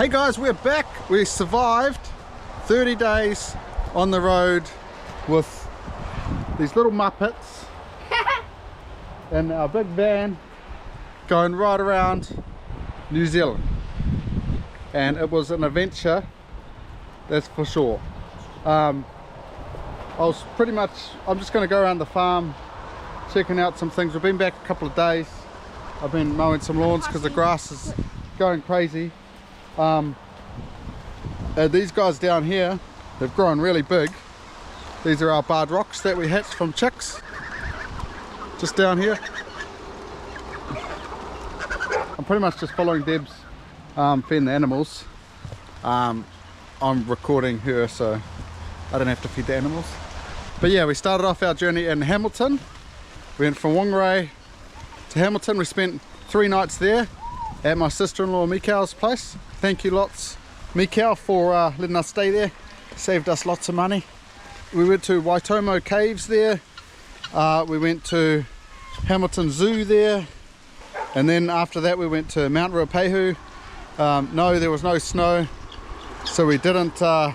Hey guys, we're back. We survived 30 days on the road with these little Muppets and our big van going right around New Zealand. And it was an adventure, that's for sure. I'm just going to go around the farm checking out some things. We've been back a couple of days. I've been mowing some lawns because the grass is going crazy. These guys down here, they've grown really big. These are our barred rocks that we hatched from chicks. Just down here. I'm pretty much just following Deb's feeding the animals. I'm recording her so I don't have to feed the animals. But yeah, we started off our journey in Hamilton. We went from Whangarei to Hamilton. We spent 3 nights there at my sister-in-law Mikau's place. Thank you lots, Mikau, for letting us stay there. Saved us lots of money. We went to Waitomo Caves there. We went to Hamilton Zoo there. And then after that we went to Mount Ruapehu. No, there was no snow, so we didn't go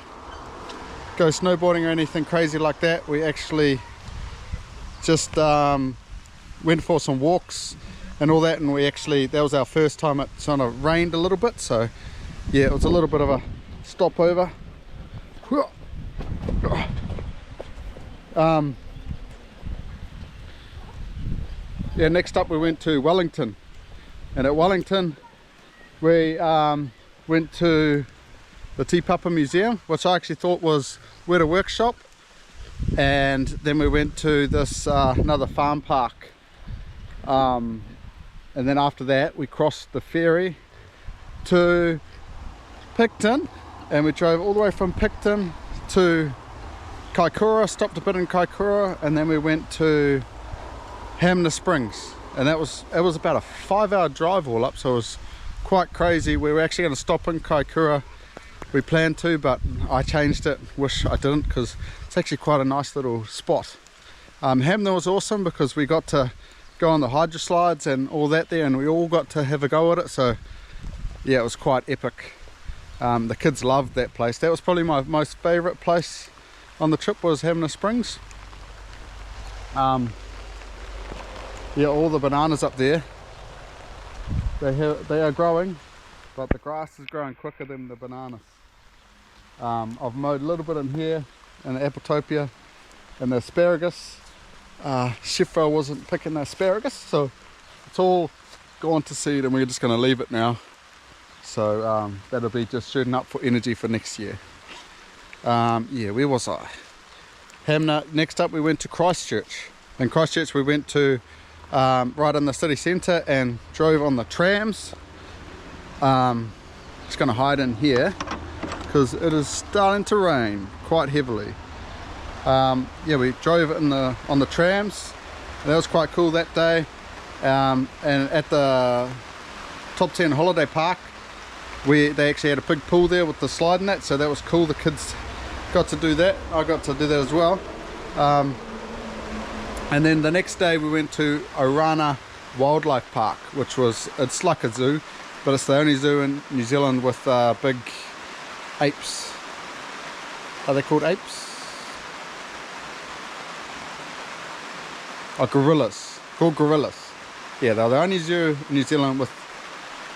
snowboarding or anything crazy like that. We actually just went for some walks and all that, and that was our first time. It sort of rained a little bit, so yeah, it was a little bit of a stopover. Yeah, next up we went to Wellington, and at Wellington we went to the Te Papa Museum, which I actually thought was Weta Workshop, and then we went to this another farm park, and then after that we crossed the ferry to Picton, and we drove all the way from Picton to Kaikoura, stopped a bit in Kaikoura, and then we went to Hamner Springs, and it was about a 5-hour drive all up, so it was quite crazy. We were actually going to stop in Kaikoura. We planned to, but I changed it. Wish I didn't, because it's actually quite a nice little spot. Hamner was awesome because we got to go on the hydro slides and all that there, and we all got to have a go at it, so yeah, it was quite epic. The kids loved that place. That was probably my most favourite place on the trip, was Hamner Springs. Yeah, all the bananas up there, they are growing, but the grass is growing quicker than the bananas. I've mowed a little bit in here, in the Appletopia and the asparagus. Shifra wasn't picking the asparagus, so it's all gone to seed, and we're just going to leave it now. So that'll be just shooting up for energy for next year. Yeah, where was I? Hamner. Next up we went to Christchurch. In Christchurch we went to right in the city centre and drove on the trams. Just going to hide in here because it is starting to rain quite heavily. Yeah, we drove on the trams. That was quite cool that day. And at the Top 10 holiday park, they actually had a big pool there with the slide in that, so that was cool. The kids got to do that. I got to do that as well. And then the next day we went to Orana Wildlife Park, it's like a zoo, but it's the only zoo in New Zealand with big apes. Are they called apes? Oh, gorillas. Called gorillas. Yeah, they're the only zoo in New Zealand with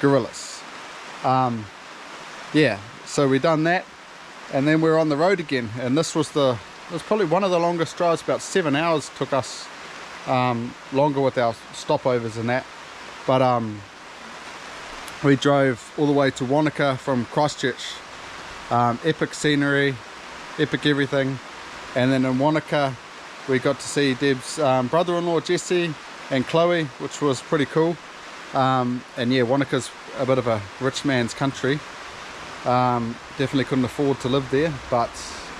gorillas. Yeah, so we done that, and then we're on the road again, and it was probably one of the longest drives. About 7 hours took us, longer with our stopovers and that, but we drove all the way to Wanaka from Christchurch. Epic scenery, epic everything. And then in Wanaka we got to see Deb's brother-in-law Jesse and Chloe, which was pretty cool. And yeah, Wanaka's a bit of a rich man's country. Definitely couldn't afford to live there, but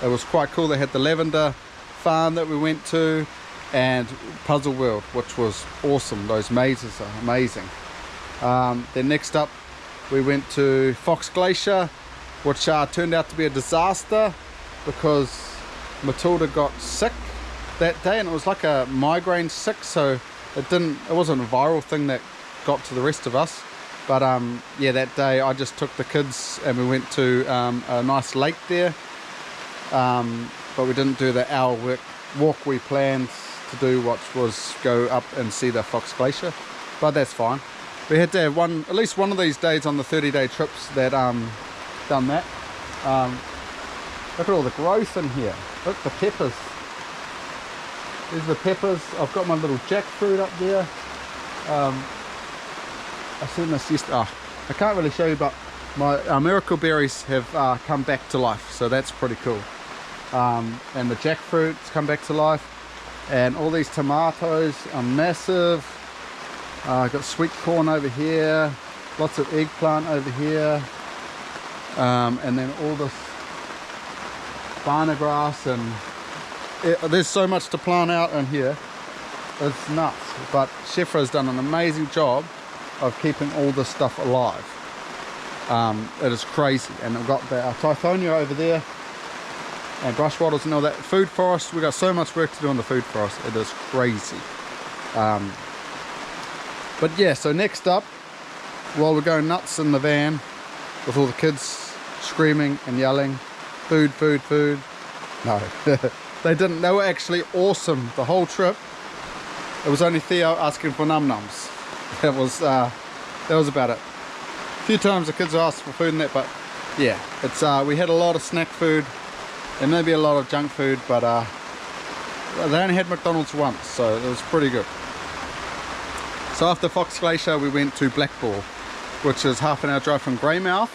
it was quite cool. They had the lavender farm that we went to, and Puzzle World, which was awesome. Those mazes are amazing. Then next up we went to Fox Glacier, which turned out to be a disaster because Matilda got sick that day, and it was like a migraine sick, so it wasn't a viral thing that got to the rest of us. But yeah, that day I just took the kids and we went to a nice lake there, but we didn't do the hour walk we planned to do, which was go up and see the Fox Glacier, but that's fine. We had to have at least one of these days on the 30-day trips that done that. Look at all the growth in here. Look, the peppers. There's the peppers. I've got my little jackfruit up there. I seen this yesterday. Oh, I can't really show you, but my miracle berries have come back to life, so that's pretty cool. And the jackfruit's come back to life, and all these tomatoes are massive. I've got sweet corn over here, lots of eggplant over here, and then all this banana grass, and there's so much to plant out in here. It's nuts. But Shefra has done an amazing job of keeping all this stuff alive. It is crazy. And I've got the Tithonia over there, and brush wattles and all that. Food forest, we've got so much work to do on the food forest. It is crazy. But yeah, so next up, while we're going nuts in the van with all the kids screaming and yelling, food, food, food. No, they didn't. They were actually awesome the whole trip. It was only Theo asking for num-nums. That was about it. A few times the kids asked for food and that, but yeah, it's we had a lot of snack food and maybe a lot of junk food, but they only had McDonald's once, so it was pretty good. So after Fox Glacier we went to Blackball, which is half an hour drive from Greymouth.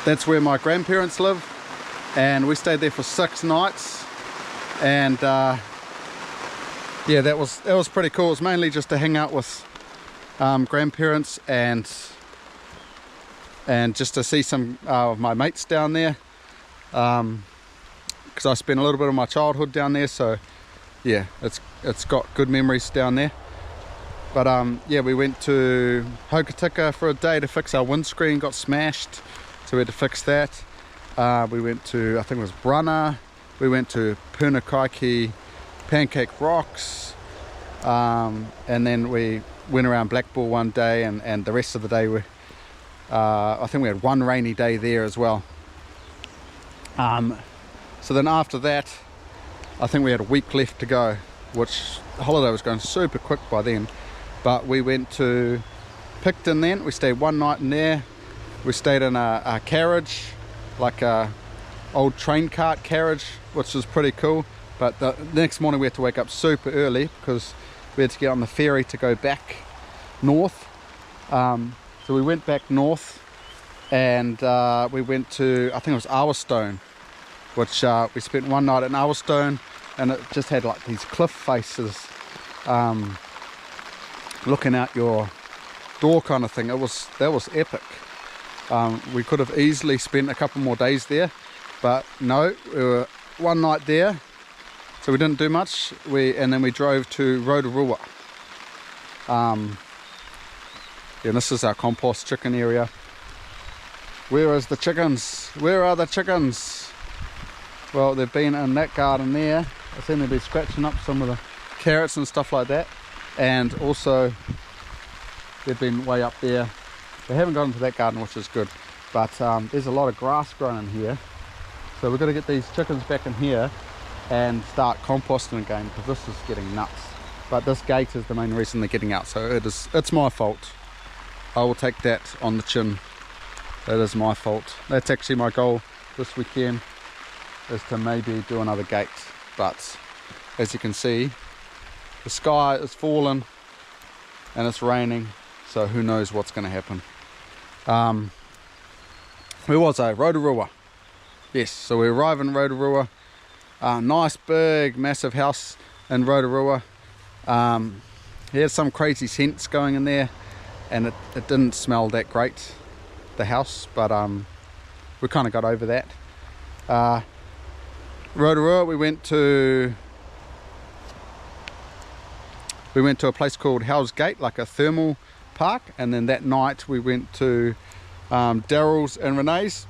That's where my grandparents live, and we stayed there for 6 nights, and yeah, that was pretty cool. It was mainly just to hang out with grandparents and just to see some of my mates down there, because I spent a little bit of my childhood down there, so yeah, it's got good memories down there. But yeah, we went to Hokitika for a day to fix our windscreen, got smashed, so we had to fix that. We went to, I think it was Brunner, we went to Punakaiki Pancake Rocks, and then we went around Blackball one day, and the rest of the day I think we had one rainy day there as well. So then after that, I think we had a week left to go, which the holiday was going super quick by then. But we went to Picton then. We stayed one night in there. We stayed in a carriage, like a old train cart carriage, which was pretty cool. But the next morning we had to wake up super early because we had to get on the ferry to go back north. So we went back north, and we went to, I think it was Arwastone, which we spent one night in Arwastone, and it just had like these cliff faces looking out your door kind of thing. That was epic. We could have easily spent a couple more days there, but no, we were one night there, so we didn't do much. And then we drove to Rotorua. Yeah, this is our compost chicken area. Where is the chickens? Where are the chickens? Well, they've been in that garden there. I've seen them be scratching up some of the carrots and stuff like that, and also they've been way up there. They haven't got into that garden, which is good, but there's a lot of grass growing in here, so we've got to get these chickens back in here and start composting again, because this is getting nuts. But this gate is the main reason they're getting out, so it's my fault. I will take that on the chin. That is my fault. That's actually my goal this weekend, is to maybe do another gate. But as you can see, the sky is falling and it's raining, so who knows what's going to happen. Where was I? Rotorua. Yes, so we arrive in Rotorua. Nice big massive house in Rotorua. He had some crazy scents going in there, and it didn't smell that great, the house, but we kind of got over that. Rotorua, we went to a place called Hell's Gate, like a thermal park, and then that night we went to Daryl's and Renee's,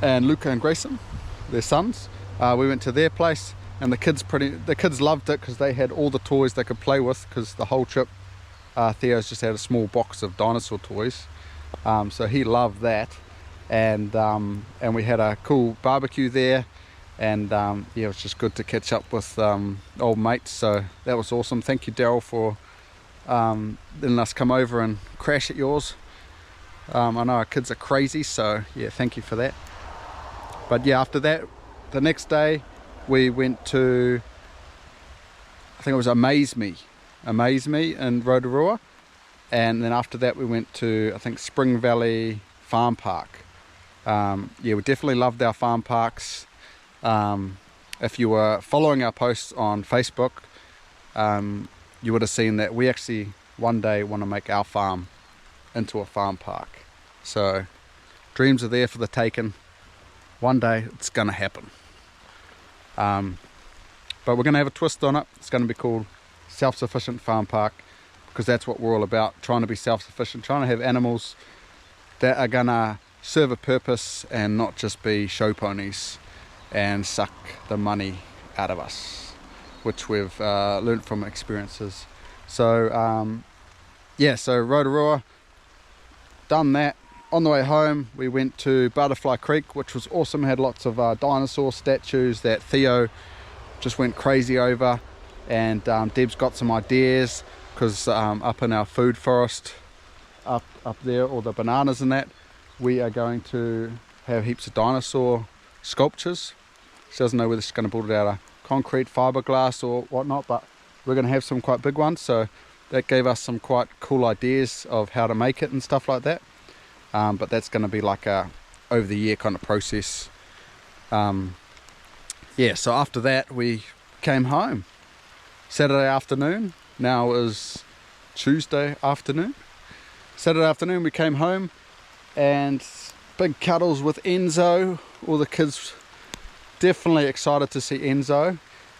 and Luca and Grayson, their sons. We went to their place, and the kids loved it because they had all the toys they could play with, because the whole trip Theo's just had a small box of dinosaur toys, so he loved that, and we had a cool barbecue there, and yeah, it was just good to catch up with old mates, so that was awesome. Thank you, Daryl, for letting us come over and crash at yours. I know our kids are crazy, so yeah, thank you for that. But yeah, after that, the next day we went to, I think it was Amaze Me in Rotorua, and then after that we went to, I think, Spring Valley Farm Park. Yeah, we definitely loved our farm parks. If you were following our posts on Facebook, you would have seen that we actually one day want to make our farm into a farm park. So dreams are there for the taking. One day it's going to happen. But we're going to have a twist on it. It's going to be called Self-Sufficient Farm Park, because that's what we're all about, trying to be self-sufficient, trying to have animals that are going to serve a purpose and not just be show ponies and suck the money out of us, which we've learned from experiences. So yeah, so Rotorua, done that. On the way home we went to Butterfly Creek, which was awesome. Had lots of dinosaur statues that Theo just went crazy over, and Deb's got some ideas, because up in our food forest up there, all the bananas and that, we are going to have heaps of dinosaur sculptures. She doesn't know whether she's going to build it out of concrete, fiberglass or whatnot, but we're going to have some quite big ones, so that gave us some quite cool ideas of how to make it and stuff like that. But that's going to be like a over the year kind of process. Yeah, so after that we came home Saturday afternoon. Now it was Tuesday afternoon. Saturday afternoon we came home, and big cuddles with Enzo. All the kids definitely excited to see Enzo,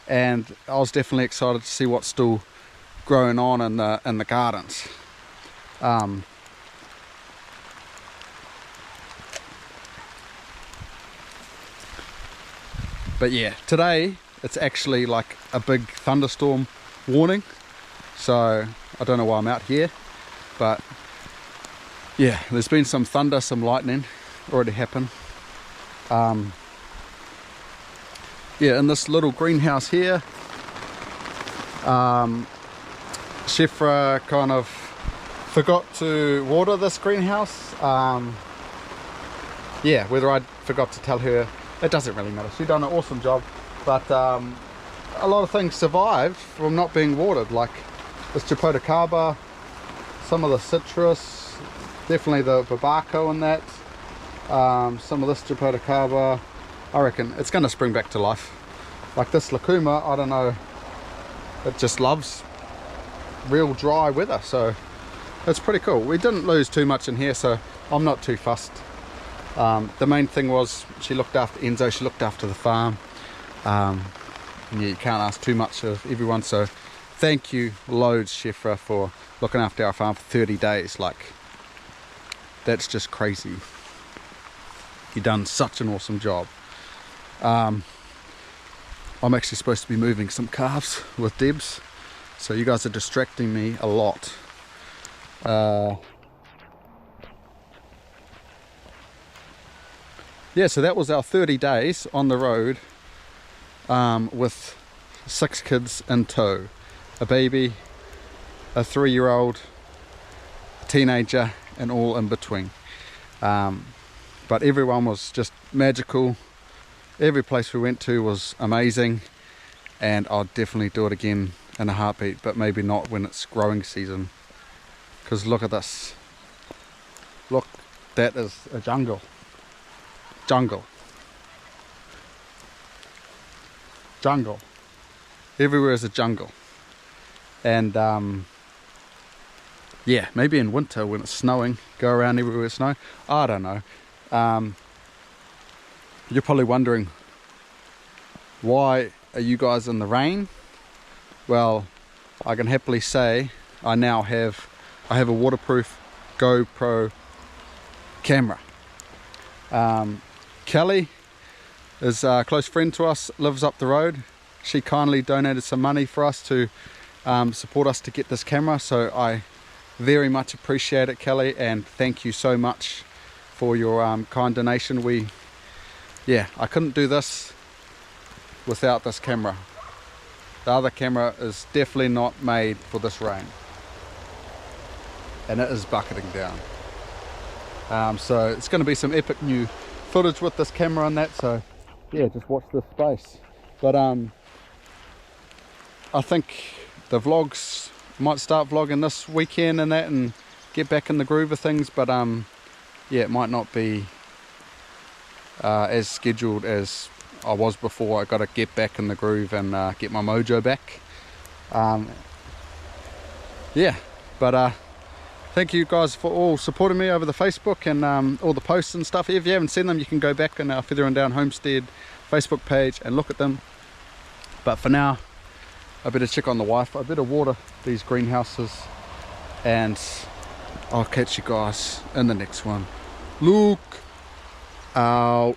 and I was definitely excited to see what's still growing on in the gardens. But yeah, today it's actually like a big thunderstorm warning, so I don't know why I'm out here, but yeah, there's been some thunder, some lightning already happened. Yeah, in this little greenhouse here, Shifra kind of forgot to water this greenhouse. Yeah, whether I forgot to tell her, it doesn't really matter. She done an awesome job, but a lot of things survived from not being watered, like this Chapotacaba, some of the citrus, definitely the Babaco and that, some of this Chapotacaba. I reckon it's going to spring back to life. Like this Lacuma, I don't know, it just loves real dry weather, so it's pretty cool. We didn't lose too much in here, so I'm not too fussed. The main thing was she looked after Enzo, she looked after the farm. And yeah, you can't ask too much of everyone, so thank you loads, Shifra, for looking after our farm for 30 days. Like, that's just crazy. You've done such an awesome job. I'm actually supposed to be moving some calves with Debs, so you guys are distracting me a lot. Yeah, so that was our 30 days on the road, with 6 kids in tow. A baby, a 3-year-old, a teenager, and all in between. But everyone was just magical. Every place we went to was amazing, and I'll definitely do it again in a heartbeat, but maybe not when it's growing season. Because look at this. Look, that is a jungle. Jungle. Everywhere is a jungle. And yeah, maybe in winter when it's snowing, go around everywhere it's snow. I don't know. You're probably wondering, why are you guys in the rain? Well, I can happily say I have a waterproof GoPro camera. Kelly is a close friend to us, lives up the road. She kindly donated some money for us to support us to get this camera, so I very much appreciate it, Kelly, and thank you so much for your kind donation. I couldn't do this without this camera. The other camera is definitely not made for this rain, and it is bucketing down. So it's going to be some epic new footage with this camera on that, so yeah, just watch this space. But I think the vlogs, might start vlogging this weekend and that, and get back in the groove of things, but yeah, it might not be as scheduled as I was before. I got to get back in the groove and get my mojo back. Yeah, but thank you guys for all supporting me over the Facebook and all the posts and stuff. If you haven't seen them, you can go back on our Feather and Down Homestead Facebook page and look at them. But for now, I better check on the wife. I better water these greenhouses, and I'll catch you guys in the next one. Look out.